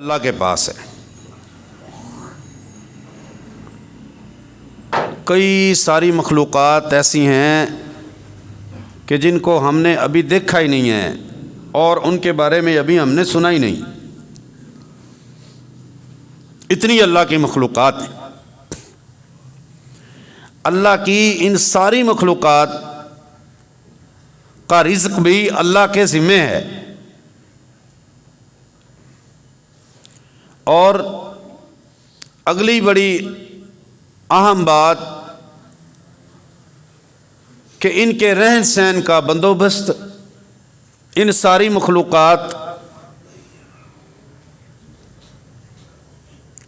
اللہ کے پاس ہے۔ کئی ساری مخلوقات ایسی ہیں کہ جن کو ہم نے ابھی دیکھا ہی نہیں ہے اور ان کے بارے میں ابھی ہم نے سنا ہی نہیں، اتنی اللہ کی مخلوقات ہیں۔ اللہ کی ان ساری مخلوقات کا رزق بھی اللہ کے ذمہ ہے، اور اگلی بڑی اہم بات کہ ان کے رہن سہن کا بندوبست ان ساری مخلوقات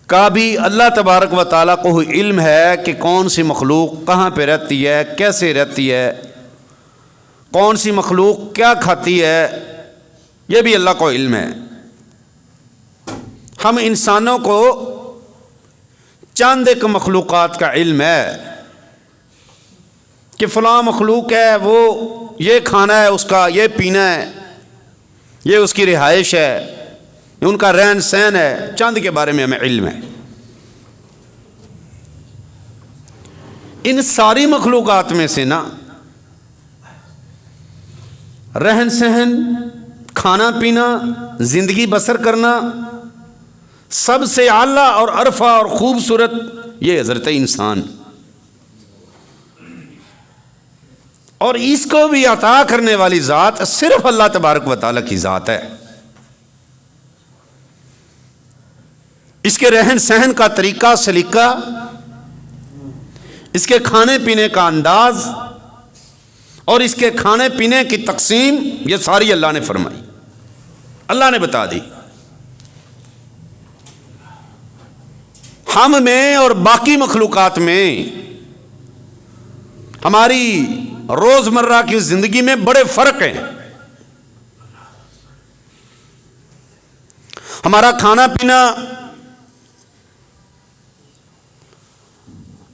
کا بھی اللہ تبارک و تعالیٰ کو علم ہے کہ کون سی مخلوق کہاں پہ رہتی ہے، کیسے رہتی ہے، کون سی مخلوق کیا کھاتی ہے، یہ بھی اللہ کو علم ہے۔ ہم انسانوں کو چند ایک مخلوقات کا علم ہے کہ فلاں مخلوق ہے، وہ یہ کھانا ہے اس کا، یہ پینا ہے، یہ اس کی رہائش ہے، یہ ان کا رہن سہن ہے، چند کے بارے میں ہمیں علم ہے۔ ان ساری مخلوقات میں سے نا رہن سہن، کھانا پینا، زندگی بسر کرنا، سب سے اعلیٰ اور عرفہ اور خوبصورت یہ حضرت انسان، اور اس کو بھی عطا کرنے والی ذات صرف اللہ تبارک و تعالیٰ کی ذات ہے۔ اس کے رہن سہن کا طریقہ سلیقہ، اس کے کھانے پینے کا انداز اور اس کے کھانے پینے کی تقسیم، یہ ساری اللہ نے فرمائی، اللہ نے بتا دی۔ ہم میں اور باقی مخلوقات میں ہماری روزمرہ کی زندگی میں بڑے فرق ہیں۔ ہمارا کھانا پینا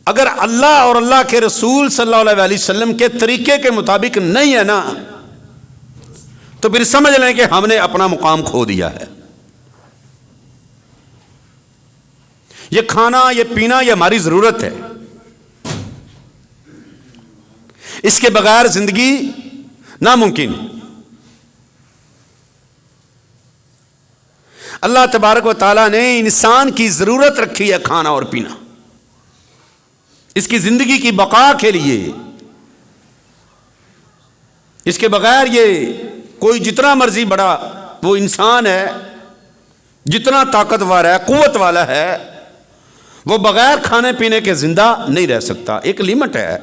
اگر اللہ اور اللہ کے رسول صلی اللہ علیہ وسلم کے طریقے کے مطابق نہیں ہے نا، تو پھر سمجھ لیں کہ ہم نے اپنا مقام کھو دیا ہے۔ یہ کھانا، یہ پینا، یہ ہماری ضرورت ہے، اس کے بغیر زندگی ناممکن ہے۔ اللہ تبارک و تعالیٰ نے انسان کی ضرورت رکھی ہے کھانا اور پینا، اس کی زندگی کی بقا کے لیے۔ اس کے بغیر یہ کوئی جتنا مرضی بڑا وہ انسان ہے، جتنا طاقتور ہے، قوت والا ہے، وہ بغیر کھانے پینے کے زندہ نہیں رہ سکتا۔ ایک لیمٹ ہے،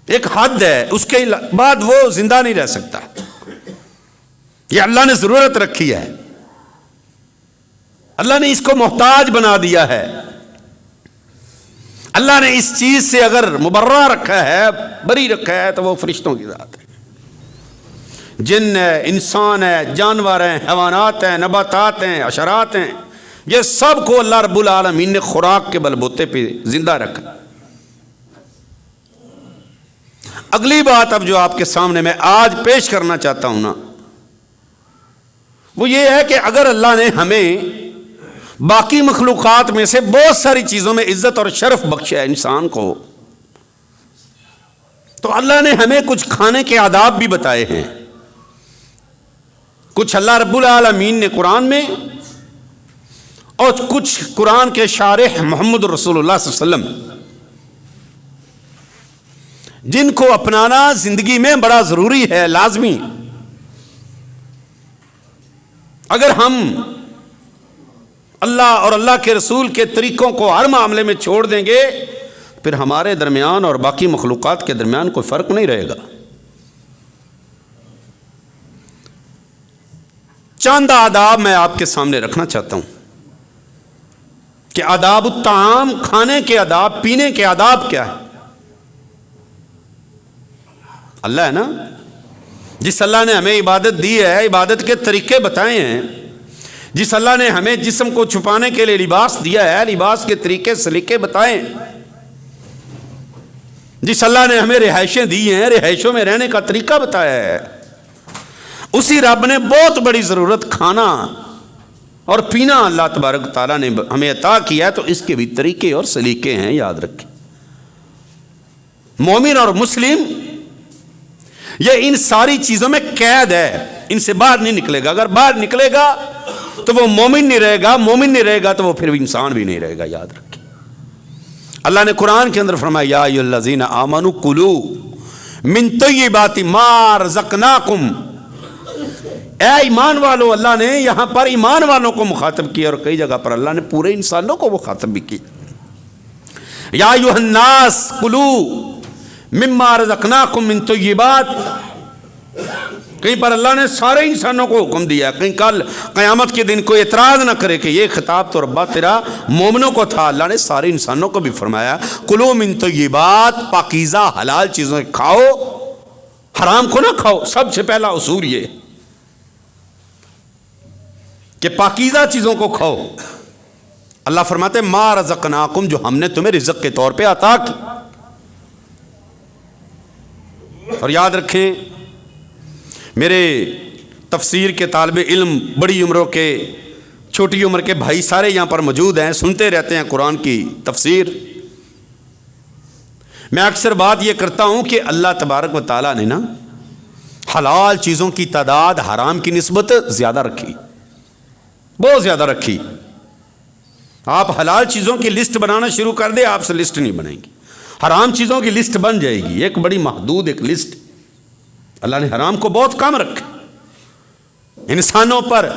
ایک حد ہے، اس کے بعد وہ زندہ نہیں رہ سکتا۔ یہ اللہ نے ضرورت رکھی ہے، اللہ نے اس کو محتاج بنا دیا ہے۔ اللہ نے اس چیز سے اگر مبرہ رکھا ہے، بری رکھا ہے، تو وہ فرشتوں کی ذات ہے۔ جن ہے، انسان ہے، جانور ہیں، حیوانات ہیں، نباتات ہیں، حشرات ہیں، یہ سب کو اللہ رب العالمین نے خوراک کے بلبوتے پہ زندہ رکھا۔ اگلی بات اب جو آپ کے سامنے میں آج پیش کرنا چاہتا ہوں نا، وہ یہ ہے کہ اگر اللہ نے ہمیں باقی مخلوقات میں سے بہت ساری چیزوں میں عزت اور شرف بخشا ہے انسان کو، تو اللہ نے ہمیں کچھ کھانے کے آداب بھی بتائے ہیں۔ کچھ اللہ رب العالمین نے قرآن میں، اور کچھ قرآن کے شارح محمد رسول اللہ صلی اللہ علیہ وسلم، جن کو اپنانا زندگی میں بڑا ضروری ہے، لازمی۔ اگر ہم اللہ اور اللہ کے رسول کے طریقوں کو ہر معاملے میں چھوڑ دیں گے، پھر ہمارے درمیان اور باقی مخلوقات کے درمیان کوئی فرق نہیں رہے گا۔ چند آداب میں آپ کے سامنے رکھنا چاہتا ہوں کہ آداب الطعام، کھانے کے آداب، پینے کے آداب کیا ہے۔ اللہ ہے نا، جس اللہ نے ہمیں عبادت دی ہے، عبادت کے طریقے بتائے ہیں، جس اللہ نے ہمیں جسم کو چھپانے کے لیے لباس دیا ہے، لباس کے طریقے سلیقے بتائے، جس اللہ نے ہمیں رہائشیں دی ہیں، رہائشوں میں رہنے کا طریقہ بتایا ہے، اسی رب نے بہت بڑی ضرورت کھانا اور پینا اللہ تبارک تعالیٰ نے ہمیں عطا کیا ہے، تو اس کے بھی طریقے اور سلیقے ہیں، یاد رکھیں۔ مومن اور مسلم یہ ان ساری چیزوں میں قید ہے، ان سے باہر نہیں نکلے گا۔ اگر باہر نکلے گا تو وہ مومن نہیں رہے گا، مومن نہیں رہے گا تو وہ پھر انسان بھی نہیں رہے گا، یاد رکھیں۔ اللہ نے قرآن کے اندر فرمایا یا ایھا الذین آمنوا کلوا من طیبات ما رزقناکم، اے ایمان والو، اللہ نے یہاں پر ایمان والوں کو مخاطب کیا، اور کئی جگہ پر اللہ نے پورے انسانوں کو مخاطب بھی کی۔ یا ایھا الناس کلوا مما رزقناکم من طیبات، کہیں پر اللہ نے سارے انسانوں کو حکم دیا، کہیں کل قیامت کے دن کوئی اعتراض نہ کرے کہ یہ خطاب تو ربا تیرا مومنوں کو تھا، اللہ نے سارے انسانوں کو بھی فرمایا کلوا من طیبات، پاکیزہ حلال چیزیں کھاؤ، حرام کو نہ کھاؤ۔ سب سے پہلا اصول یہ کہ پاکیزہ چیزوں کو کھاؤ۔ اللہ فرماتے ما رزقناکم، جو ہم نے تمہیں رزق کے طور پہ عطا کی۔ اور یاد رکھیں میرے تفسیر کے طالب علم، بڑی عمروں کے، چھوٹی عمر کے بھائی سارے یہاں پر موجود ہیں، سنتے رہتے ہیں قرآن کی تفسیر۔ میں اکثر بات یہ کرتا ہوں کہ اللہ تبارک و تعالیٰ نے نا حلال چیزوں کی تعداد حرام کی نسبت زیادہ رکھی، بہت زیادہ رکھی۔ آپ حلال چیزوں کی لسٹ بنانا شروع کر دیں، آپ سے لسٹ نہیں بنائیں گی۔ حرام چیزوں کی لسٹ بن جائے گی، ایک بڑی محدود ایک لسٹ۔ اللہ نے حرام کو بہت کم رکھا انسانوں پر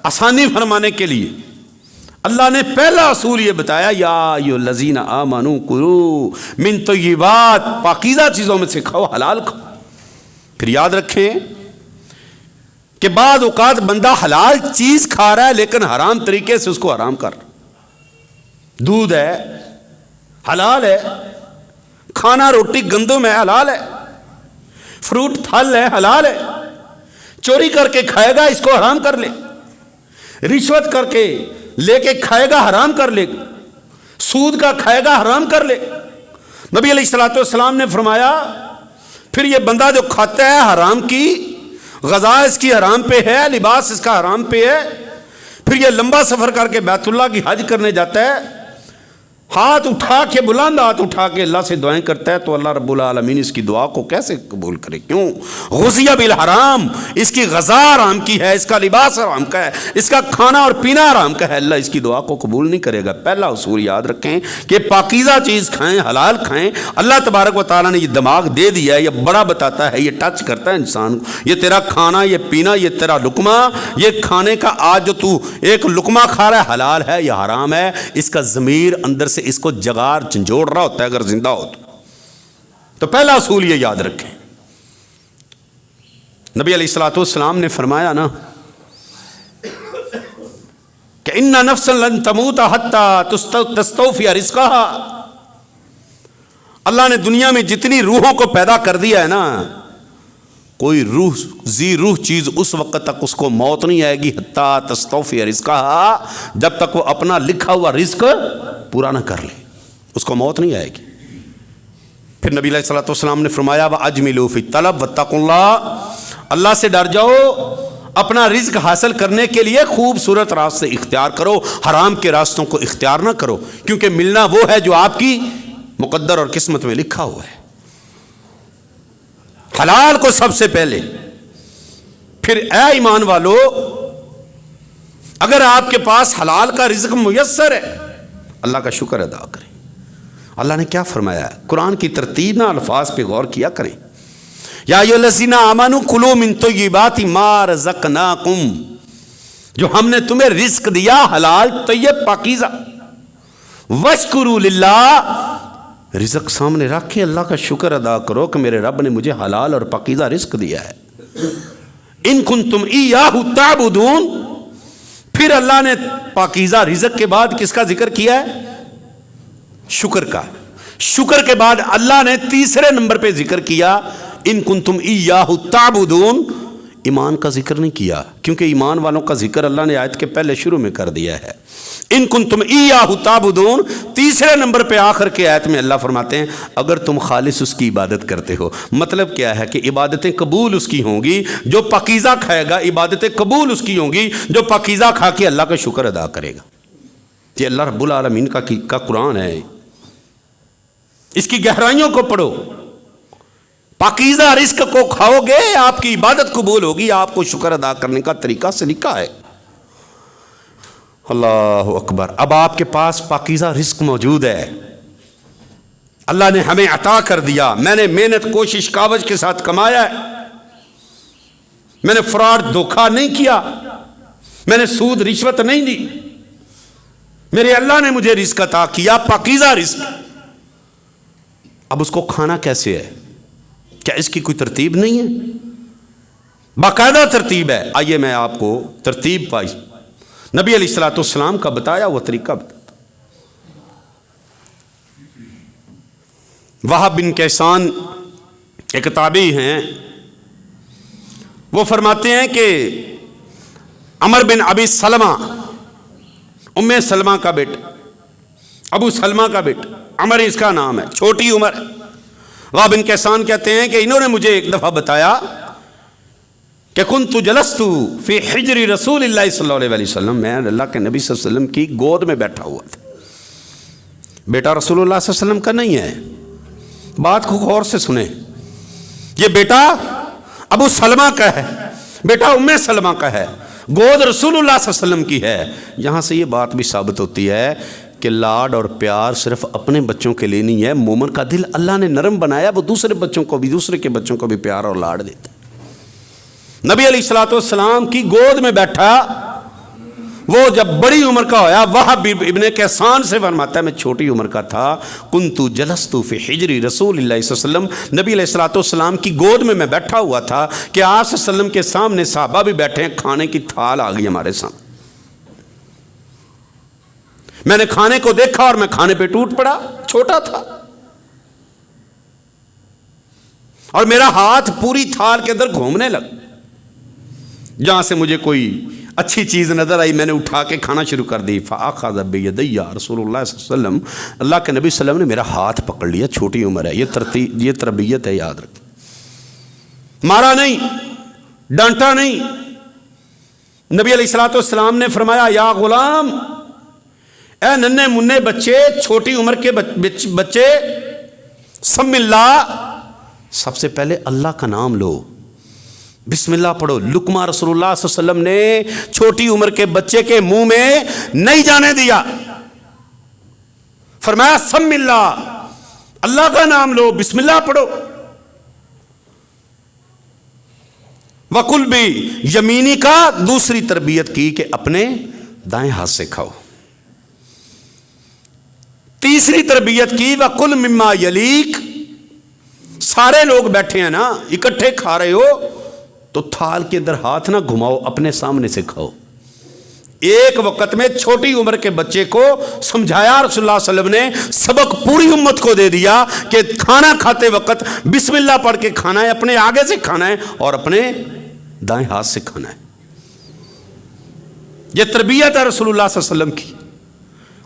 آسانی فرمانے کے لیے۔ اللہ نے پہلا اصول یہ بتایا یا ایھا الذین آمنوا کلوا من طیبات، پاکیزہ چیزوں میں سے کھاؤ، حلال کھاؤ۔ پھر یاد رکھیں کہ بعض اوقات بندہ حلال چیز کھا رہا ہے لیکن حرام طریقے سے اس کو حرام کر رہا۔ دودھ ہے حلال ہے، کھانا روٹی گندم ہے حلال ہے، فروٹ پھل ہے حلال ہے، چوری کر کے کھائے گا اس کو حرام کر لے، رشوت کر کے لے کے کھائے گا حرام کر لے، سود کا کھائے گا حرام کر لے۔ نبی علیہ الصلوۃ والسلام نے فرمایا پھر یہ بندہ جو کھاتا ہے حرام کی غذا اس کی حرام پہ ہے، لباس اس کا حرام پہ ہے، پھر یہ لمبا سفر کر کے بیت اللہ کی حج کرنے جاتا ہے، ہاتھ اٹھا کے بلند ہاتھ اٹھا کے اللہ سے دعائیں کرتا ہے، تو اللہ رب العالمین اس کی دعا کو کیسے قبول کرے؟ کیوں؟ غزی بالحرام، اس کی غذا حرام کی ہے، اس کا لباس حرام کا ہے، اس کا کھانا اور پینا حرام کا ہے، اللہ اس کی دعا کو قبول نہیں کرے گا۔ پہلا اصول یاد رکھیں کہ پاکیزہ چیز کھائیں، حلال کھائیں۔ اللہ تبارک و تعالیٰ نے یہ دماغ دے دیا ہے، یہ بڑا بتاتا ہے، یہ ٹچ کرتا ہے انسان کو، یہ تیرا کھانا، یہ پینا، یہ تیرا لقمہ، یہ کھانے کا آج جو تو ایک لقمہ کھا رہا ہے حلال ہے یا حرام ہے، اس کا ضمیر اندر سے اس کو جگار جھنجھوڑ رہا ہوتا ہے اگر زندہ ہو تو پہلا اصول یہ یاد رکھیں۔ نبی علیہ الصلوۃ والسلام نے فرمایا نا کہ ان نفسا لن تموت حتی تستوفی رزقها، اللہ نے دنیا میں جتنی روحوں کو پیدا کر دیا ہے نا، کوئی روح ذی روح چیز اس وقت تک اس کو موت نہیں آئے گی حتی تستوفی رزقها، جب تک وہ اپنا لکھا ہوا رزق پورا نہ کر لے، اس کو موت نہیں آئے گی۔ پھر نبی علیہ الصلوۃ والسلام نے فرمایا وَأَجْمِلُوا فِي الطَّلَبِ وَاتَّقُوا اللَّهَ، اللہ سے ڈر جاؤ، اپنا رزق حاصل کرنے کے لیے خوبصورت راستے اختیار کرو، حرام کے راستوں کو اختیار نہ کرو، کیونکہ ملنا وہ ہے جو آپ کی مقدر اور قسمت میں لکھا ہوا ہے۔ حلال کو سب سے پہلے، پھر اے ایمان والو اگر آپ کے پاس حلال کا رزق میسر ہے اللہ کا شکر ادا کریں۔ اللہ نے کیا فرمایا ہے؟ قرآن کی ترتیب نہ الفاظ پہ غور کیا کریں۔ یا ایھا الذین آمنوا کلوا من طیبات ما رزقناکم، جو ہم نے تمہیں رزق دیا حلال طیب پاکیزہ، واشکروا للہ، رزق سامنے رکھ کے اللہ کا شکر ادا کرو کہ میرے رب نے مجھے حلال اور پاکیزہ رزق دیا ہے۔ ان کنتم ایاہ تعبدون، پھر اللہ نے پاکیزہ رزق کے بعد کس کا ذکر کیا ہے؟ شکر کا۔ شکر کے بعد اللہ نے تیسرے نمبر پہ ذکر کیا ان کنتم ایاہ تعبدون، ایمان کا ذکر نہیں کیا، کیونکہ ایمان والوں کا ذکر اللہ نے آیت کے پہلے شروع میں کر دیا ہے۔ ان کنتم ایاہ تعبدون، تیسرے نمبر پہ آخر کے آیت میں اللہ فرماتے ہیں اگر تم خالص اس کی عبادت کرتے ہو۔ مطلب کیا ہے کہ عبادتیں قبول اس کی ہوں گی جو پاکیزہ کھائے گا، عبادتیں قبول اس کی ہوں گی جو پاکیزہ کھا کے اللہ کا شکر ادا کرے گا۔ یہ اللہ رب العالمین کا قرآن ہے، اس کی گہرائیوں کو پڑھو۔ پاکیزہ رزق کو کھاؤ گے آپ کی عبادت قبول ہوگی، آپ کو شکر ادا کرنے کا طریقہ سلیقہ ہے۔ اللہ اکبر۔ اب آپ کے پاس پاکیزہ رزق موجود ہے، اللہ نے ہمیں عطا کر دیا، میں نے محنت کوشش کاوش کے ساتھ کمایا ہے، میں نے فراڈ دھوکہ نہیں کیا، میں نے سود رشوت نہیں دی، میرے اللہ نے مجھے رزق عطا کیا، پاکیزہ رزق۔ اب اس کو کھانا کیسے ہے؟ کیا اس کی کوئی ترتیب نہیں ہے؟ باقاعدہ ترتیب ہے۔ آئیے میں آپ کو ترتیب پائی نبی علیہ الصلوۃ والسلام کا بتایا وہ طریقہ بتاتا۔ وہب بن کیسان ایک تابعی ہیں، وہ فرماتے ہیں کہ عمر بن ابی سلمہ، ام سلمہ کا بیٹا، ابو سلمہ کا بیٹا، عمر اس کا نام ہے، چھوٹی عمر ہے۔ وہب بن کیسان کہتے ہیں کہ انہوں نے مجھے ایک دفعہ بتایا کہ کنت جلست فی حجر رسول اللہ صلی اللہ علیہ وسلم، میں اللہ کے نبی صلی اللہ علیہ وسلم کی گود میں بیٹھا ہوا تھا۔ بیٹا رسول اللہ صلی اللہ علیہ وسلم کا نہیں ہے، بات کو غور سے سنیں، یہ بیٹا ابو سلمہ کا ہے، بیٹا ام سلمہ کا ہے، گود رسول اللہ صلی اللہ علیہ وسلم کی ہے۔ یہاں سے یہ بات بھی ثابت ہوتی ہے کہ لاڈ اور پیار صرف اپنے بچوں کے لیے نہیں ہے، مومن کا دل اللہ نے نرم بنایا، وہ دوسرے بچوں کو بھی، دوسرے کے بچوں کو بھی پیار اور لاڈ دیتا ہے۔ نبی علیہ الصلوۃ والسلام کی گود میں بیٹھا، وہ جب بڑی عمر کا ہویا، وہب ابن کیسان سے فرماتا ہے میں چھوٹی عمر کا تھا، کنت جلست فی حجر رسول اللہ صلی اللہ علیہ وسلم، نبی علیہ الصلوۃ والسلام کی گود میں بیٹھا ہوا تھا کہ آپ صلی اللہ علیہ وسلم کے سامنے صحابہ بھی بیٹھے ہیں، کھانے کی تھال آ گئی ہمارے سامنے، میں نے کھانے کو دیکھا اور میں کھانے پہ ٹوٹ پڑا، چھوٹا تھا، اور میرا ہاتھ پوری تھال کے اندر گھومنے لگا، جہاں سے مجھے کوئی اچھی چیز نظر آئی میں نے اٹھا کے کھانا شروع کر دی۔ فَأَخَذَ بِيَدَيَّ رسول اللہ صلی اللہ علیہ وسلم، اللہ کے نبی صلی اللہ علیہ وسلم نے میرا ہاتھ پکڑ لیا، چھوٹی عمر ہے، یہ تربیت ہے، یاد رکھیں، مارا نہیں، ڈانٹا نہیں۔ نبی علیہ الصلوۃ والسلام نے فرمایا یا غلام، اے ننھے منھے بچے، چھوٹی عمر کے بچے، سم اللہ، سب سے پہلے اللہ کا نام لو، بسم اللہ پڑھو۔ لقمہ رسول اللہ صلی اللہ علیہ وسلم نے چھوٹی عمر کے بچے کے منہ میں نہیں جانے دیا، فرمایا سم اللہ، اللہ کا نام لو، بسم اللہ پڑھو۔ وَقُلْ بِيَمِينِكَ کا دوسری تربیت کی کہ اپنے دائیں ہاتھ سے کھاؤ۔ تیسری تربیت کی وَقُلْ مِمَّا يَلِيكَ، سارے لوگ بیٹھے ہیں نا، اکٹھے کھا رہے ہو تو تھال کے اندر ہاتھ نہ گھماؤ، اپنے سامنے سے کھاؤ۔ ایک وقت میں چھوٹی عمر کے بچے کو سمجھایا رسول اللہ صلی اللہ علیہ وسلم نے، سبق پوری امت کو دے دیا کہ کھانا کھاتے وقت بسم اللہ پڑھ کے کھانا ہے، اپنے آگے سے کھانا ہے اور اپنے دائیں ہاتھ سے کھانا ہے۔ یہ تربیت ہے رسول اللہ صلی اللہ علیہ وسلم کی۔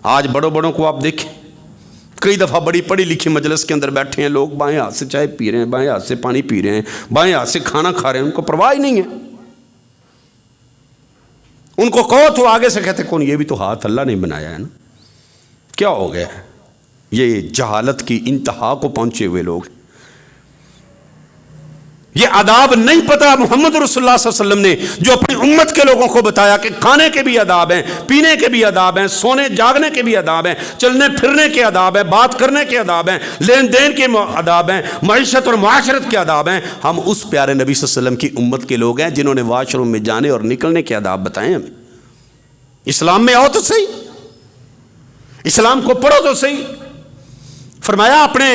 آج بڑوں کو آپ دیکھیں، کئی دفعہ بڑی پڑھی لکھی مجلس کے اندر بیٹھے ہیں لوگ، بائیں ہاتھ سے چائے پی رہے ہیں، بائیں ہاتھ سے پانی پی رہے ہیں، بائیں ہاتھ سے کھانا کھا رہے ہیں، ان کو پرواہ ہی نہیں ہے۔ ان کو کہو تو آگے سے کہتے کون، یہ بھی تو ہاتھ اللہ نے بنایا ہے نا، کیا ہو گیا ہے؟ یہ جہالت کی انتہا کو پہنچے ہوئے لوگ، یہ آداب نہیں پتا محمد رسول اللہ صلی اللہ علیہ وسلم نے جو اپنی امت کے لوگوں کو بتایا کہ کھانے کے بھی آداب ہیں، پینے کے بھی آداب ہیں، سونے جاگنے کے بھی آداب ہیں، چلنے پھرنے کے آداب ہیں، بات کرنے کے آداب ہیں، لین دین کے آداب ہیں، معیشت اور معاشرت کے آداب ہیں۔ ہم اس پیارے نبی صلی اللہ علیہ وسلم کی امت کے لوگ ہیں جنہوں نے واش روم میں جانے اور نکلنے کے آداب بتائے ہمیں۔ اسلام میں آؤ تو صحیح، اسلام کو پڑھو تو صحیح۔ فرمایا اپنے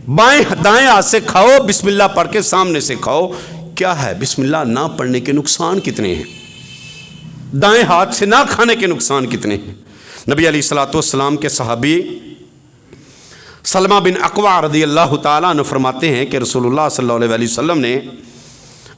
دائیں ہاتھ سے کھاؤ، بسم اللہ پڑھ کے سامنے سے کھاؤ۔ کیا ہے بسم اللہ نہ پڑھنے کے نقصان کتنے ہیں، دائیں ہاتھ سے نہ کھانے کے نقصان کتنے ہیں۔ نبی علیہ الصلوۃ والسلام کے صحابی سلمہ بن اقوع رضی اللہ تعالیٰ عنہ فرماتے ہیں کہ رسول اللہ صلی اللہ علیہ وسلم نے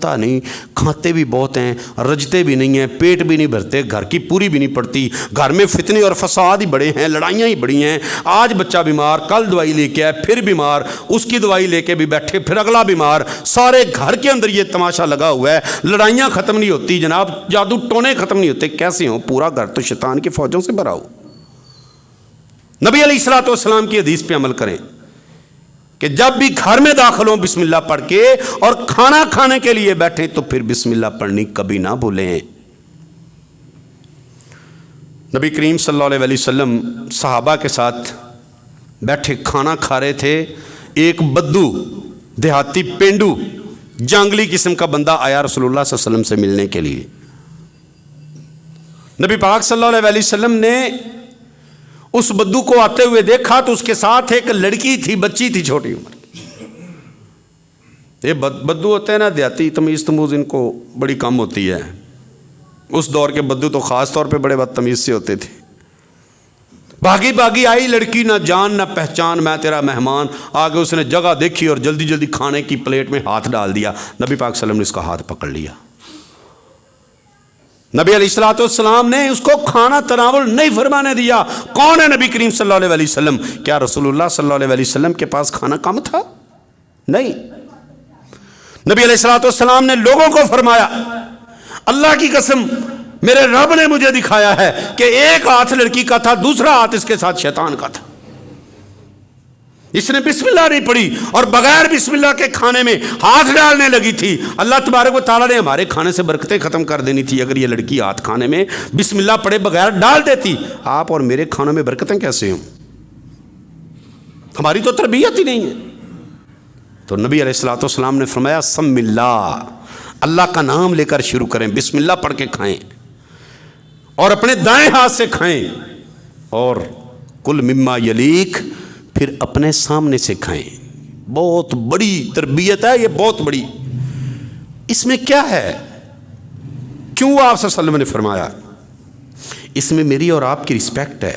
پتہ نہیں کھاتے بھی بہت ہیں، رجتے بھی نہیں ہیں، پیٹ بھی نہیں بھرتے، گھر کی پوری بھی نہیں پڑتی، گھر میں فتنے اور فساد ہی بڑے ہیں، لڑائیاں ہی بڑی ہیں، آج بچہ بیمار، کل دوائی لے کے آئے پھر بیمار، اس کی دوائی لے کے بھی بیٹھے پھر اگلا بیمار، سارے گھر کے اندر یہ تماشا لگا ہوا ہے، لڑائیاں ختم نہیں ہوتی جناب، جادو ٹونے ختم نہیں ہوتے، کیسے ہوں؟ پورا گھر تو شیطان کی فوجوں سے بھرا ہو۔ نبی علیہ الصلوۃ والسلام کی حدیث پہ عمل کریں کہ جب بھی گھر میں داخل ہوں بسم اللہ پڑھ کے، اور کھانا کھانے کے لیے بیٹھیں تو پھر بسم اللہ پڑھنی کبھی نہ بھولیں۔ نبی کریم صلی اللہ علیہ وسلم صحابہ کے ساتھ بیٹھے کھانا کھا رہے تھے، ایک بدو دیہاتی پینڈو جانگلی قسم کا بندہ آیا رسول اللہ صلی اللہ علیہ وسلم سے ملنے کے لیے۔ نبی پاک صلی اللہ علیہ وسلم نے اس بدو کو آتے ہوئے دیکھا تو اس کے ساتھ ایک لڑکی تھی، بچی تھی چھوٹی عمر کی۔ یہ بدو ہوتے ہیں نا دیہاتی، تمیز تموز ان کو بڑی کم ہوتی ہے، اس دور کے بدو تو خاص طور پہ بڑے بدتمیز سے ہوتے تھے۔ بھاگی بھاگی آئی لڑکی، نہ جان نہ پہچان، میں تیرا مہمان، آگے اس نے جگہ دیکھی اور جلدی جلدی کھانے کی پلیٹ میں ہاتھ ڈال دیا، نبی پاک صلی اللہ علیہ وسلم نے اس کا ہاتھ پکڑ لیا۔ نبی علیہ الصلوۃ والسلام نے اس کو کھانا تناول نہیں فرمانے دیا۔ کون ہے نبی کریم صلی اللہ علیہ وسلم؟ کیا رسول اللہ صلی اللہ علیہ وسلم کے پاس کھانا کم تھا؟ نہیں، نبی علیہ الصلوۃ والسلام نے لوگوں کو فرمایا، اللہ کی قسم میرے رب نے مجھے دکھایا ہے کہ ایک ہاتھ لڑکی کا تھا، دوسرا ہاتھ اس کے ساتھ شیطان کا تھا، اس نے بسم اللہ نہیں پڑھی اور بغیر بسم اللہ کے کھانے میں ہاتھ ڈالنے لگی تھی۔ اللہ تبارک و تعالیٰ نے ہمارے کھانے سے برکتیں ختم کر دینی تھی اگر یہ لڑکی ہاتھ کھانے میں بسم اللہ پڑھے بغیر ڈال دیتی۔ آپ اور میرے کھانوں میں برکتیں کیسے ہوں؟ ہماری تو تربیت ہی نہیں ہے۔ تو نبی علیہ الصلوۃ والسلام نے فرمایا سم اللہ، اللہ کا نام لے کر شروع کریں، بسم اللہ پڑھ کے کھائیں اور اپنے دائیں ہاتھ سے کھائیں، اور کل مما یلیک، پھر اپنے سامنے سے کھائیں۔ بہت بڑی تربیت ہے یہ، بہت بڑی۔ اس میں کیا ہے؟ کیوں آپ صلی اللہ علیہ وسلم نے فرمایا؟ اس میں میری اور آپ کی رسپیکٹ ہے،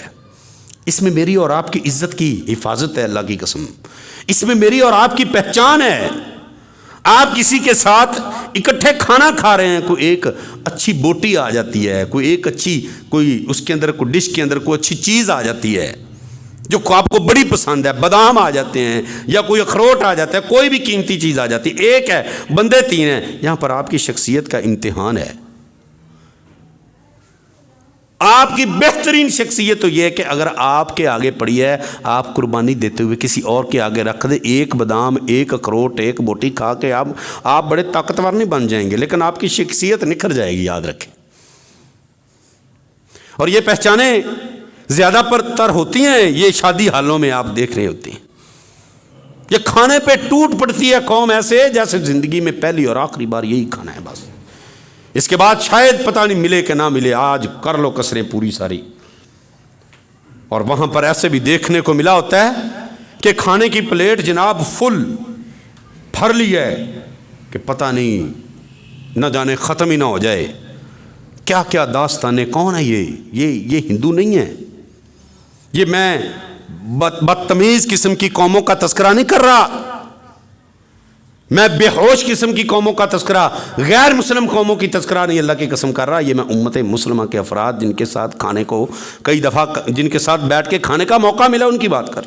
اس میں میری اور آپ کی عزت کی حفاظت ہے، اللہ کی قسم اس میں میری اور آپ کی پہچان ہے۔ آپ کسی کے ساتھ اکٹھے کھانا کھا رہے ہیں، کوئی ایک اچھی بوٹی آ جاتی ہے، کوئی ایک اچھی کوئی اس کے اندر کوئی ڈش کے اندر کوئی اچھی چیز آ جاتی ہے جو آپ کو بڑی پسند ہے، بادام آ جاتے ہیں یا کوئی اخروٹ آ جاتا ہے، کوئی بھی قیمتی چیز آ جاتی ہے، ایک ہے بندے تین ہیں، یہاں پر آپ کی شخصیت کا امتحان ہے۔ آپ کی بہترین شخصیت تو یہ ہے کہ اگر آپ کے آگے پڑی ہے، آپ قربانی دیتے ہوئے کسی اور کے آگے رکھ دیں، ایک بادام، ایک اخروٹ، ایک بوٹی کھا کے آپ بڑے طاقتور نہیں بن جائیں گے، لیکن آپ کی شخصیت نکھر جائے گی، یاد رکھیں۔ اور یہ پہچانیں زیادہ تر ہوتی ہیں یہ شادی حالوں میں، آپ دیکھ رہے ہوتے ہیں یہ کھانے پہ ٹوٹ پڑتی ہے قوم، ایسے جیسے زندگی میں پہلی اور آخری بار یہی کھانا ہے بس، اس کے بعد شاید پتہ نہیں ملے کہ نہ ملے، آج کر لو کسریں پوری ساری۔ اور وہاں پر ایسے بھی دیکھنے کو ملا ہوتا ہے کہ کھانے کی پلیٹ جناب فل بھر لی ہے کہ پتہ نہیں نہ جانے ختم ہی نہ ہو جائے، کیا کیا داستانیں۔ کون ہے یہ ہندو نہیں ہے، یہ میں بدتمیز قسم کی قوموں کا تذکرہ نہیں کر رہا، میں بے ہوش قسم کی قوموں کا تذکرہ، غیر مسلم قوموں کی تذکرہ نہیں اللہ کی قسم کر رہا، یہ میں امت مسلمہ کے افراد جن کے ساتھ کھانے کو کئی دفعہ جن کے ساتھ بیٹھ کے کھانے کا موقع ملا ان کی بات کر۔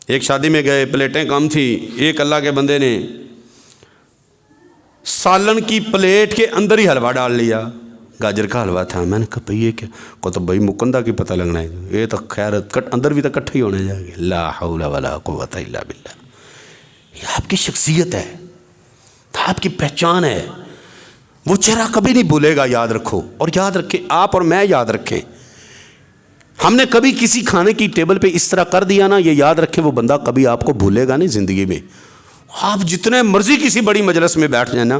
ایک شادی میں گئے، پلیٹیں کم تھی، ایک اللہ کے بندے نے سالن کی پلیٹ کے اندر ہی حلوہ ڈال لیا، گاجر کا حلوہ تھا۔ میں نے کہا بھئی یہ کیا؟ کو تو بھائی مکندہ کی پتہ لگنا ہے، یہ تو خیر اندر بھی تو کٹھا ہی ہونے جائے گا۔ لا حول ولا قوت الا باللہ۔ یہ آپ کی شخصیت ہے، آپ کی پہچان ہے، وہ چہرہ کبھی نہیں بھولے گا، یاد رکھو۔ اور یاد رکھیں، آپ اور میں یاد رکھیں، ہم نے کبھی کسی کھانے کی ٹیبل پہ اس طرح کر دیا نا، یہ یاد رکھیں وہ بندہ کبھی آپ کو بھولے گا نہیں زندگی میں۔ آپ جتنے مرضی کسی بڑی مجلس میں بیٹھ جائیں نا،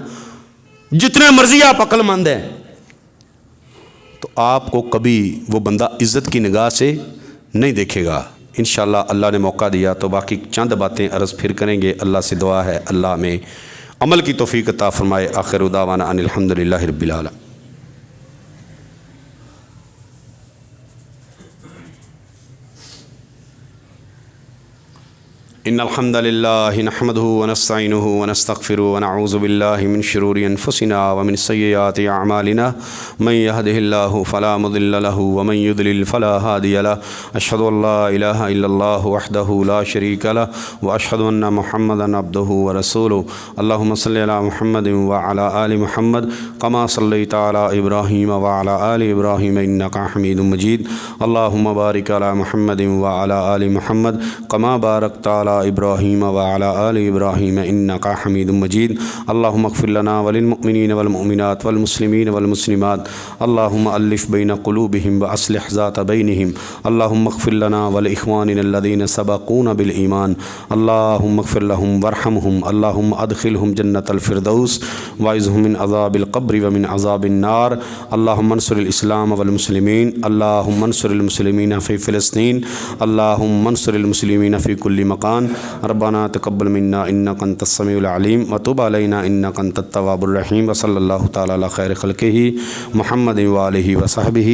جتنے مرضی آپ عقل مند ہیں، تو آپ کو کبھی وہ بندہ عزت کی نگاہ سے نہیں دیکھے گا۔ انشاءاللہ اللہ نے موقع دیا تو باقی چند باتیں عرض پھر کریں گے۔ اللہ سے دعا ہے اللہ میں عمل کی توفیق عطا فرمائے۔ آخر دعوانا ان الحمدللہ رب العالمین۔ إن الحمد لله نحمده ونستعينه ونستغفره ونعوذ بالله من شرور أنفسنا ومن سيئات أعمالنا من يهده الله فلا مضل له ومن يضلل فلا هادي له أشهد أن لا إله إلا الله وحده لا شريك له وأشهد أن محمدا عبده ورسوله اللهم صل على محمد وعلى آل محمد كما صليت على إبراهيم وعلى آل إبراهيم إنك حميد مجيد اللهم بارك على محمد وعلى آل محمد كما باركت على إبراهيم وعلى آل إبراهيم إنك حميد مجيد اللهم اغفر لنا وللمؤمنين والمؤمنات والمسلمين والمسلمات اللهم ألف بين قلوبهم وأصلح ذات بينهم اللهم اغفر لنا ولإخواننا الذين سبقونا بالإيمان اللهم اغفر لهم وارحمهم اللهم أدخلهم جنة الفردوس وأعذهم من عذاب القبر ومن عذاب النار اللهم انصر الإسلام والمسلمين اللهم انصر المسلمين في فلسطين اللهم انصر المسلمين في كل مكان ربنا تقبل منا انك انت السميع العليم وتب علينا انك انت التواب الرحيم وصلى الله تعالى على خير خلقه محمد وآله وصحبه